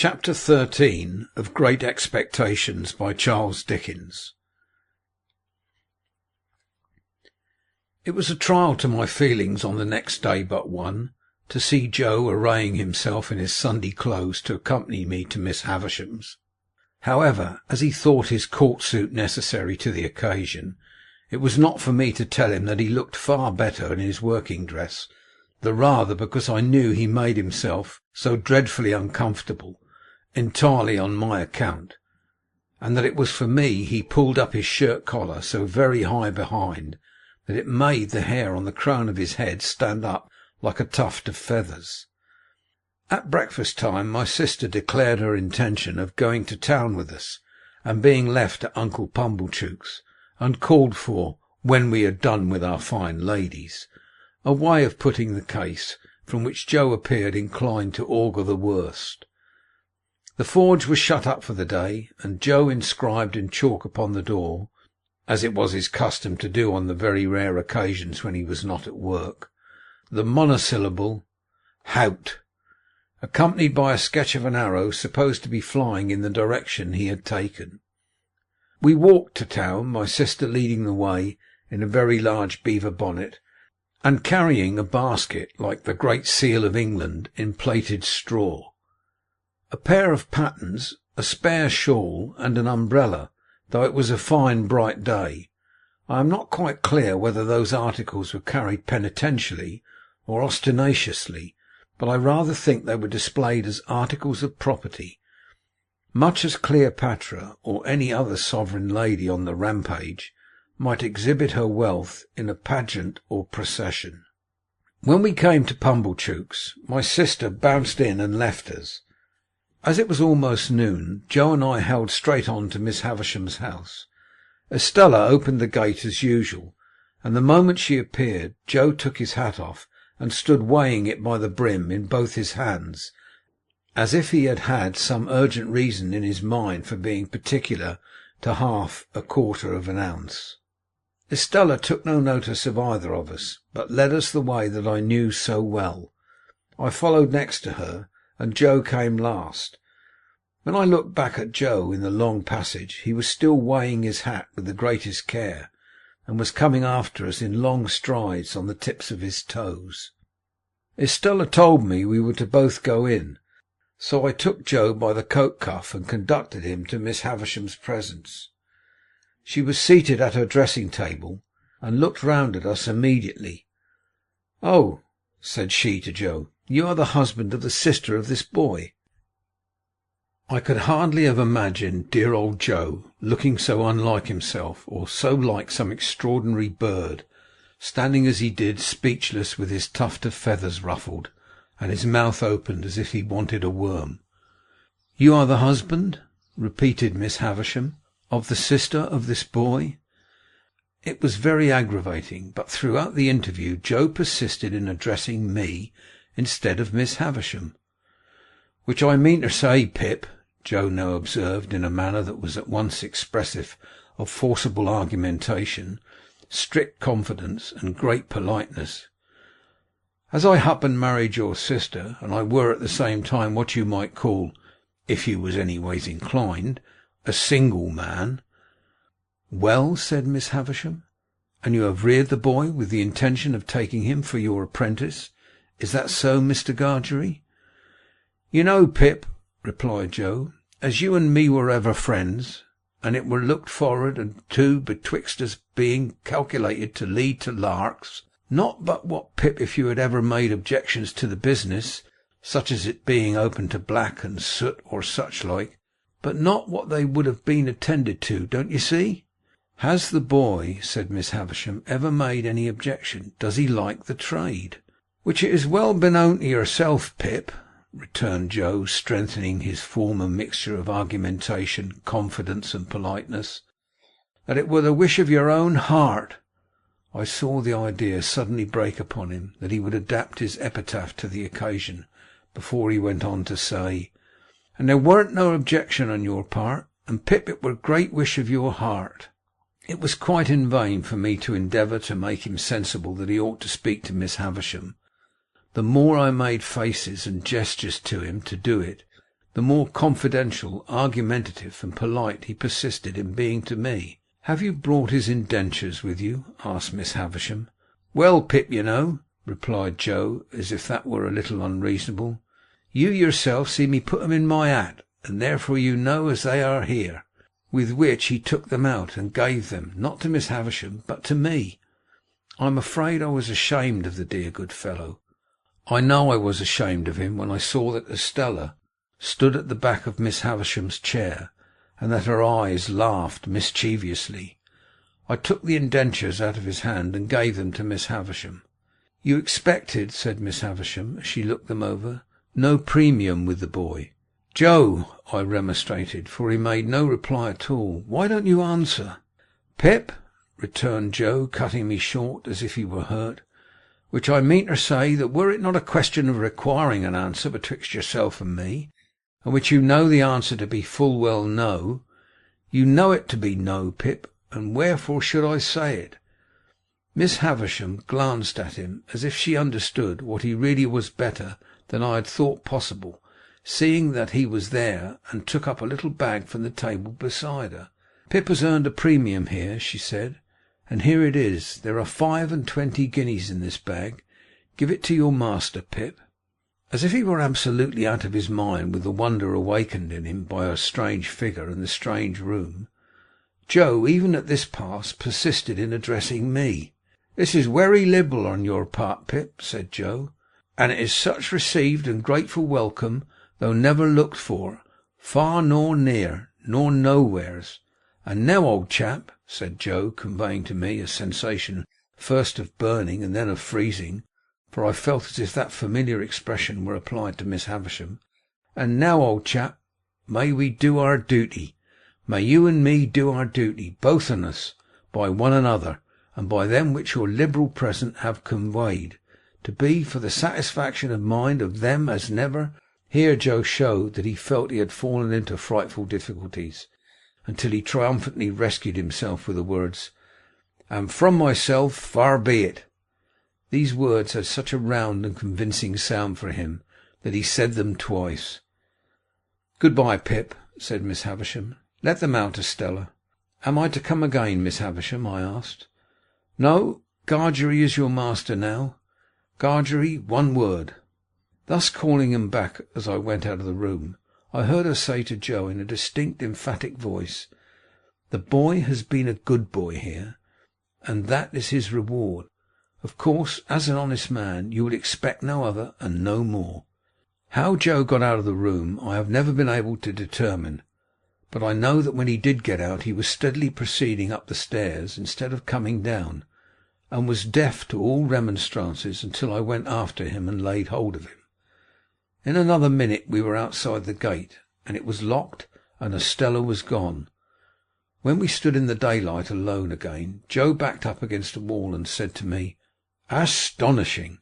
Chapter 13 of Great Expectations by Charles Dickens. It was a trial to my feelings on the next day but one, to see Joe arraying himself in his Sunday clothes to accompany me to Miss Havisham's. However, as he thought his court suit necessary to the occasion, it was not for me to tell him that he looked far better in his working dress, the rather because I knew he made himself so dreadfully uncomfortable entirely on my account, and that it was for me he pulled up his shirt collar so very high behind that it made the hair on the crown of his head stand up like a tuft of feathers. At breakfast time my sister declared her intention of going to town with us, and being left at Uncle Pumblechook's, uncalled for when we had done with our fine ladies, a way of putting the case from which Joe appeared inclined to augur the worst. The forge was shut up for the day, and Joe inscribed in chalk upon the door, as it was his custom to do on the very rare occasions when he was not at work, the monosyllable "Hout," accompanied by a sketch of an arrow supposed to be flying in the direction he had taken. We walked to town, my sister leading the way in a very large beaver bonnet, and carrying a basket like the Great Seal of England in plaited straw, a pair of pattens, a spare shawl, and an umbrella, though it was a fine bright day. I am not quite clear whether those articles were carried penitentially or ostentatiously, but I rather think they were displayed as articles of property, much as Cleopatra or any other sovereign lady on the rampage might exhibit her wealth in a pageant or procession. When we came to Pumblechook's, my sister bounced in and left us. As it was almost noon, Joe and I held straight on to Miss Havisham's house. Estella opened the gate as usual, and the moment she appeared, Joe took his hat off and stood weighing it by the brim in both his hands, as if he had had some urgent reason in his mind for being particular to half a quarter of an ounce. Estella took no notice of either of us, but led us the way that I knew so well. I followed next to her, and Joe came last. When I looked back at Joe in the long passage, he was still weighing his hat with the greatest care, and was coming after us in long strides on the tips of his toes. Estella told me we were to both go in, so I took Joe by the coat cuff and conducted him to Miss Havisham's presence. She was seated at her dressing table, and looked round at us immediately. "Oh," said she to Joe, "you are the husband of the sister of this boy." I could hardly have imagined dear old Joe looking so unlike himself, or so like some extraordinary bird, standing as he did, speechless, with his tuft of feathers ruffled, and his mouth opened as if he wanted a worm. "You are the husband," repeated Miss Havisham, "of the sister of this boy?" It was very aggravating, but throughout the interview Joe persisted in addressing me instead of Miss Havisham. "Which I mean to say, Pip," Joe now observed in a manner that was at once expressive of forcible argumentation, strict confidence, and great politeness, "as I happen married your sister, and I were at the same time what you might call, if you was anyways inclined, a single man." "Well," said Miss Havisham, "and you have reared the boy with the intention of taking him for your apprentice. Is that so, Mr. Gargery?" "You know, Pip," replied Joe, "as you and me were ever friends, and it were looked forward to betwixt us being calculated to lead to larks, not but what, Pip, if you had ever made objections to the business, such as it being open to black and soot or such like, but not what they would have been attended to, don't you see?" "Has the boy," said Miss Havisham, "ever made any objection? Does he like the trade?" "Which it is well beknown to yourself, Pip," returned Joe, strengthening his former mixture of argumentation, confidence, and politeness, "that it were the wish of your own heart." I saw the idea suddenly break upon him that he would adapt his epitaph to the occasion, before he went on to say, "And there weren't no objection on your part, and Pip, it were great wish of your heart." It was quite in vain for me to endeavour to make him sensible that he ought to speak to Miss Havisham. The more I made faces and gestures to him to do it, the the more confidential, argumentative, and polite he persisted in being to me. "Have you brought his indentures with you?" asked Miss Havisham. "Well, Pip, you know," replied Joe, as if that were a little unreasonable, "you yourself see me put 'em in my hat, and therefore you know as they are here." With which he took them out and gave them, not to Miss Havisham, but to me. I am afraid I was ashamed of the dear good fellow. I know I was ashamed of him when I saw that Estella stood at the back of Miss Havisham's chair, and that her eyes laughed mischievously. I took the indentures out of his hand and gave them to Miss Havisham. "You expected," said Miss Havisham, as she looked them over, "no premium with the boy." "Joe," I remonstrated, for he made no reply at all, "why don't you answer?" "Pip," returned Joe, cutting me short as if he were hurt, "which I mean to say, that were it not a question of requiring an answer betwixt yourself and me, and which you know the answer to be full well no, you know it to be no, Pip, and wherefore should I say it?" Miss Havisham glanced at him as if she understood what he really was better than I had thought possible, seeing that he was there, and took up a little bag from the table beside her. "Pip has earned a premium here," she said, "and here it is. There are 25 guineas in this bag. Give it to your master, Pip." As if he were absolutely out of his mind with the wonder awakened in him by her strange figure and the strange room, Joe, even at this pass, persisted in addressing me. "This is wery liberal on your part, Pip," said Joe, "and it is such received and grateful welcome, though never looked for, far nor near, nor nowheres. And now, old chap," said Joe, conveying to me a sensation first of burning and then of freezing, for I felt as if that familiar expression were applied to Miss Havisham, "and now, old chap, may we do our duty. May you and me do our duty, both on us, by one another, and by them which your liberal present have conveyed, to be for the satisfaction of mind of them as never—" Here Joe showed that he felt he had fallen into frightful difficulties, until he triumphantly rescued himself with the words, "and from myself, far be it." These words had such a round and convincing sound for him that he said them twice. "Good-bye, Pip," said Miss Havisham. "Let them out, Estella." "Am I to come again, Miss Havisham?" I asked. "No, Gargery is your master now. Gargery, one word." Thus calling him back as I went out of the room, I heard her say to Joe in a distinct emphatic voice, "The boy has been a good boy here, and that is his reward. Of course, as an honest man, you would expect no other and no more." How Joe got out of the room I have never been able to determine, but I know that when he did get out he was steadily proceeding up the stairs instead of coming down, and was deaf to all remonstrances until I went after him and laid hold of him. In another minute we were outside the gate, and it was locked, and Estella was gone. When we stood in the daylight alone again, Joe backed up against a wall and said to me, "Astonishing!"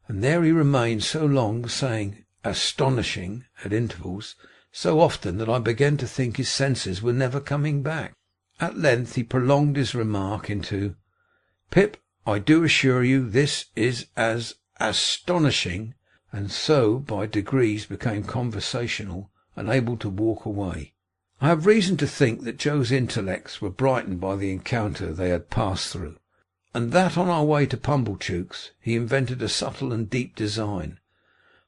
And there he remained so long, saying "astonishing" at intervals, so often that I began to think his senses were never coming back. At length he prolonged his remark into, "Pip, I do assure you this is as astonishing," and so by degrees became conversational and able to walk away. I have reason to think that Joe's intellects were brightened by the encounter they had passed through, and that on our way to Pumblechook's he invented a subtle and deep design.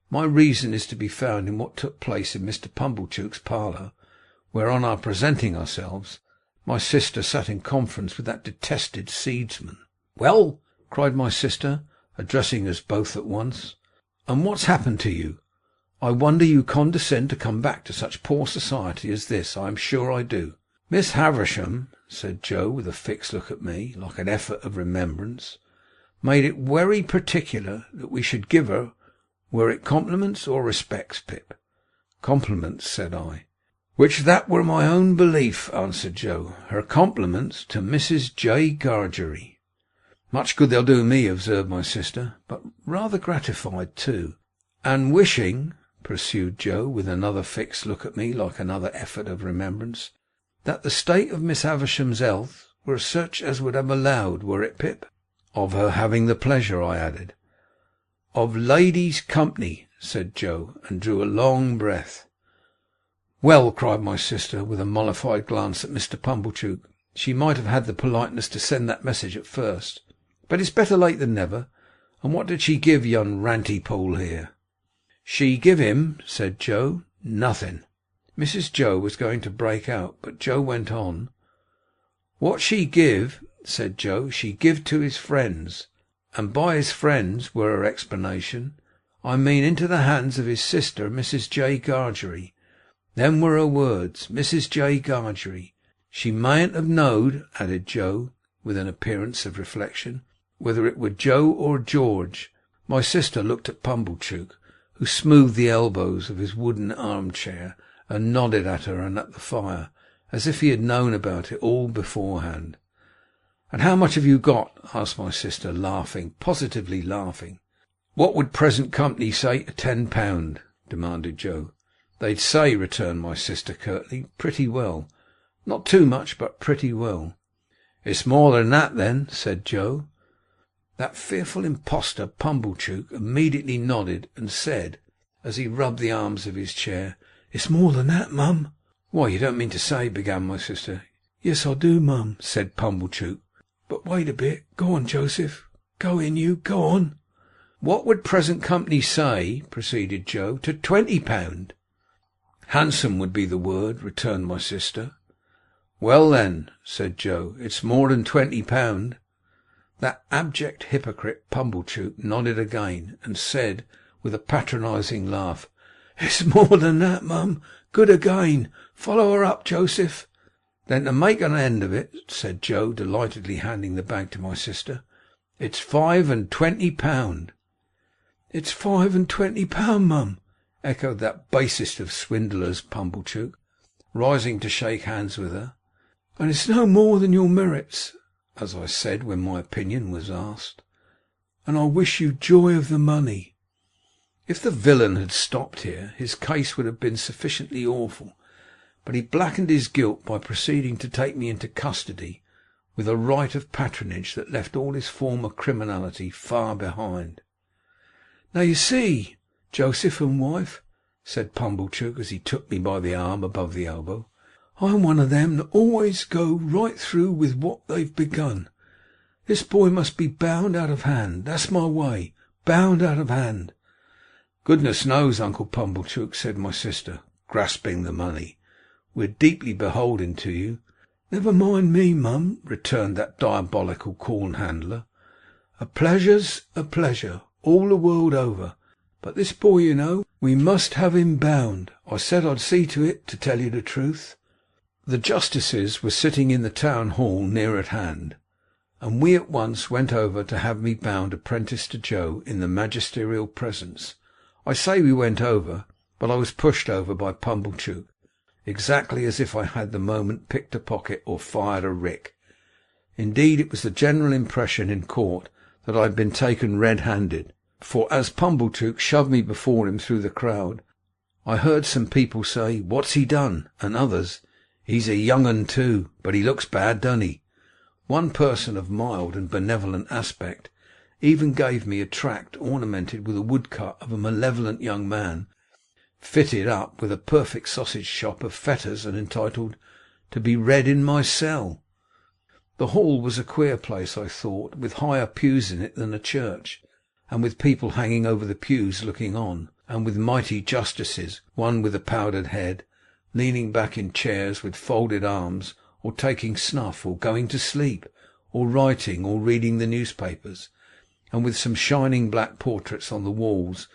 My reason is to be found in what took place in Mr. Pumblechook's parlour, where, on our presenting ourselves, my sister sat in conference with that detested seedsman. "Well," cried my sister, addressing us both at once, "and what's happened to you? I wonder you condescend to come back to such poor society as this, I am sure I do." "Miss Havisham," said Joe, with a fixed look at me, like an effort of remembrance, "made it wery particular that we should give her, were it compliments or respects, Pip?" "Compliments," said I. "Which that were my own belief," answered Joe. "Her compliments to Mrs. J. Gargery." "Much good they'll do me," observed my sister, "but rather gratified too." "And wishing," pursued Joe, with another fixed look at me, like another effort of remembrance, "that the state of Miss Havisham's health were such as would have allowed, were it, Pip?" "Of her having the pleasure," I added. "Of ladies' company," said Joe, and drew a long breath. "Well," cried my sister, with a mollified glance at Mr. Pumblechook, "she might have had the politeness to send that message at first, but it's better late than never. And what did she give yon Rantypool here?" "She give him," said Joe, "nothing." Mrs. Joe was going to break out, but Joe went on. "What she give," said Joe, "she give to his friends, and by his friends," were her explanation, "I mean into the hands of his sister, Mrs. J. Gargery. Them were her words, Mrs. J. Gargery. She mayn't have knowed," added Joe, with an appearance of reflection, "whether it were Joe or George." My sister looked at Pumblechook, who smoothed the elbows of his wooden arm-chair, and nodded at her and at the fire, as if he had known about it all beforehand. "And how much have you got?" asked my sister, laughing, positively laughing. "What would present company say to £10?" demanded Joe. "They'd say," returned my sister curtly, "pretty well. Not too much, but pretty well." "It's more than that, then," said Joe. That fearful impostor Pumblechook immediately nodded, and said, as he rubbed the arms of his chair, "It's more than that, mum." "Why, you don't mean to say," began my sister. "Yes, I do, mum," said Pumblechook. "But wait a bit. Go on, Joseph. Go in, you. Go on." "What would present company say," proceeded Joe, "to £20?" "Handsome would be the word," returned my sister. "Well, then," said Joe, "it's more than £20." That abject hypocrite Pumblechook nodded again, and said, with a patronising laugh, "It's more than that, mum. Good again. Follow her up, Joseph." "Then, to make an end of it," said Joe, delightedly handing the bag to my sister, "it's £25." "It's £25, mum," echoed that basest of swindlers, Pumblechook, rising to shake hands with her. "And it's no more than your merits," as I said when my opinion was asked, "and I wish you joy of the money." If the villain had stopped here, his case would have been sufficiently awful, but he blackened his guilt by proceeding to take me into custody, with a right of patronage that left all his former criminality far behind. "Now you see, Joseph and wife," said Pumblechook, as he took me by the arm above the elbow, "I'm one of them that always go right through with what they've begun. This boy must be bound out of hand. That's my way. Bound out of hand." "Goodness knows, Uncle Pumblechook," said my sister, grasping the money, "we're deeply beholden to you." "Never mind me, mum," returned that diabolical corn-handler. "A pleasure's a pleasure, all the world over. But this boy, you know, we must have him bound. I said I'd see to it, to tell you the truth." The justices were sitting in the town hall near at hand, and we at once went over to have me bound apprentice to Joe in the magisterial presence. I say we went over, but I was pushed over by Pumblechook, exactly as if I had the moment picked a pocket or fired a rick. Indeed, it was the general impression in court that I had been taken red-handed, for as Pumblechook shoved me before him through the crowd, I heard some people say, "What's he done?" and others, "He's a young un too, but he looks bad, doesn't he?" One person of mild and benevolent aspect even gave me a tract ornamented with a woodcut of a malevolent young man, fitted up with a perfect sausage shop of fetters, and entitled, "To be read in my cell." The hall was a queer place, I thought, with higher pews in it than a church, and with people hanging over the pews looking on, and with mighty justices, one with a powdered head, leaning back in chairs with folded arms, or taking snuff, or going to sleep, or writing, or reading the newspapers, and with some shining black portraits on the walls,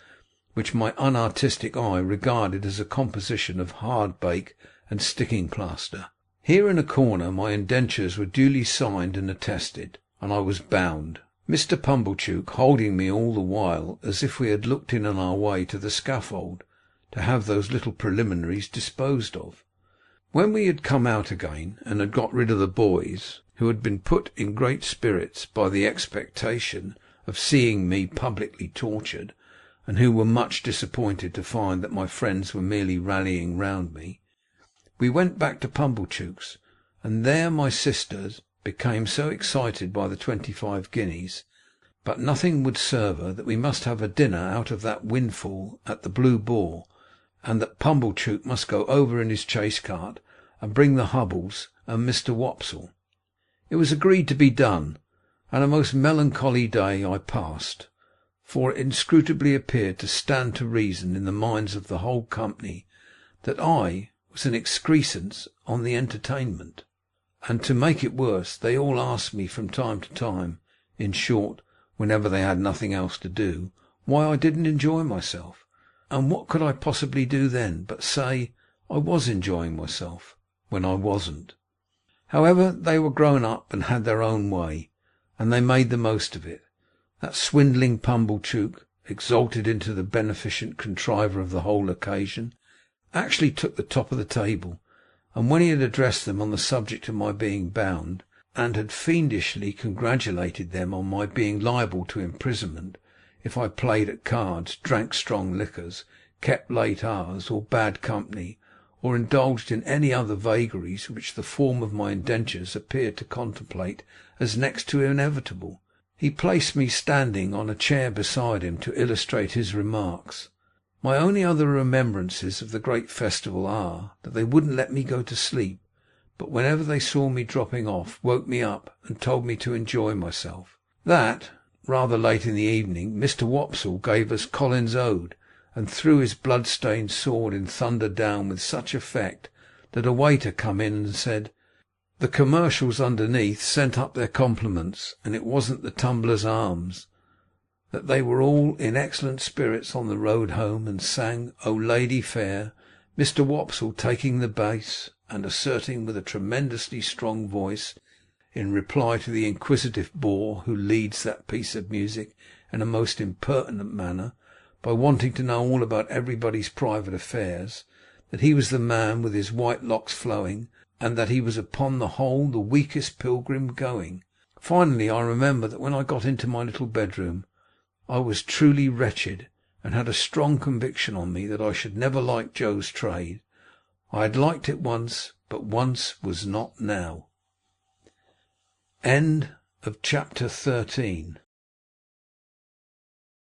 which my unartistic eye regarded as a composition of hard-bake and sticking-plaster. Here in a corner my indentures were duly signed and attested, and I was bound, Mr. Pumblechook holding me all the while as if we had looked in on our way to the scaffold, to have those little preliminaries disposed of. When we had come out again, and had got rid of the boys, who had been put in great spirits by the expectation of seeing me publicly tortured, and who were much disappointed to find that my friends were merely rallying round me, we went back to Pumblechook's, and there my sisters became so excited by the 25 guineas, but nothing would serve her, that we must have a dinner out of that windfall at the Blue Boar, and that Pumblechook must go over in his chaise cart and bring the Hubbles and Mr. Wopsle. It was agreed to be done, and a most melancholy day I passed, for it inscrutably appeared to stand to reason in the minds of the whole company that I was an excrescence on the entertainment. And to make it worse, they all asked me from time to time, in short, whenever they had nothing else to do, why I didn't enjoy myself. And what could I possibly do then but say I was enjoying myself, when I wasn't? However, they were grown up and had their own way, and they made the most of it. That swindling Pumblechook, exalted into the beneficent contriver of the whole occasion, actually took the top of the table, and when he had addressed them on the subject of my being bound, and had fiendishly congratulated them on my being liable to imprisonment if I played at cards, drank strong liquors, kept late hours, or bad company, or indulged in any other vagaries which the form of my indentures appeared to contemplate as next to inevitable, he placed me standing on a chair beside him to illustrate his remarks. My only other remembrances of the great festival are, that they wouldn't let me go to sleep, but whenever they saw me dropping off, woke me up and told me to enjoy myself. That, rather late in the evening, Mr. Wopsle gave us Collins's Ode, and threw his blood-stained sword in thunder down with such effect that a waiter come in and said, the commercials underneath sent up their compliments, and it wasn't the Tumblers' Arms, that they were all in excellent spirits on the road home, and sang O Lady Fair, Mr. Wopsle taking the bass, and asserting with a tremendously strong voice, in reply to the inquisitive bore who leads that piece of music in a most impertinent manner, by wanting to know all about everybody's private affairs, that he was the man with his white locks flowing, and that he was upon the whole the weakest pilgrim going. Finally, I remember that when I got into my little bedroom, I was truly wretched, and had a strong conviction on me that I should never like Joe's trade. I had liked it once, but once was not now. End of chapter 13.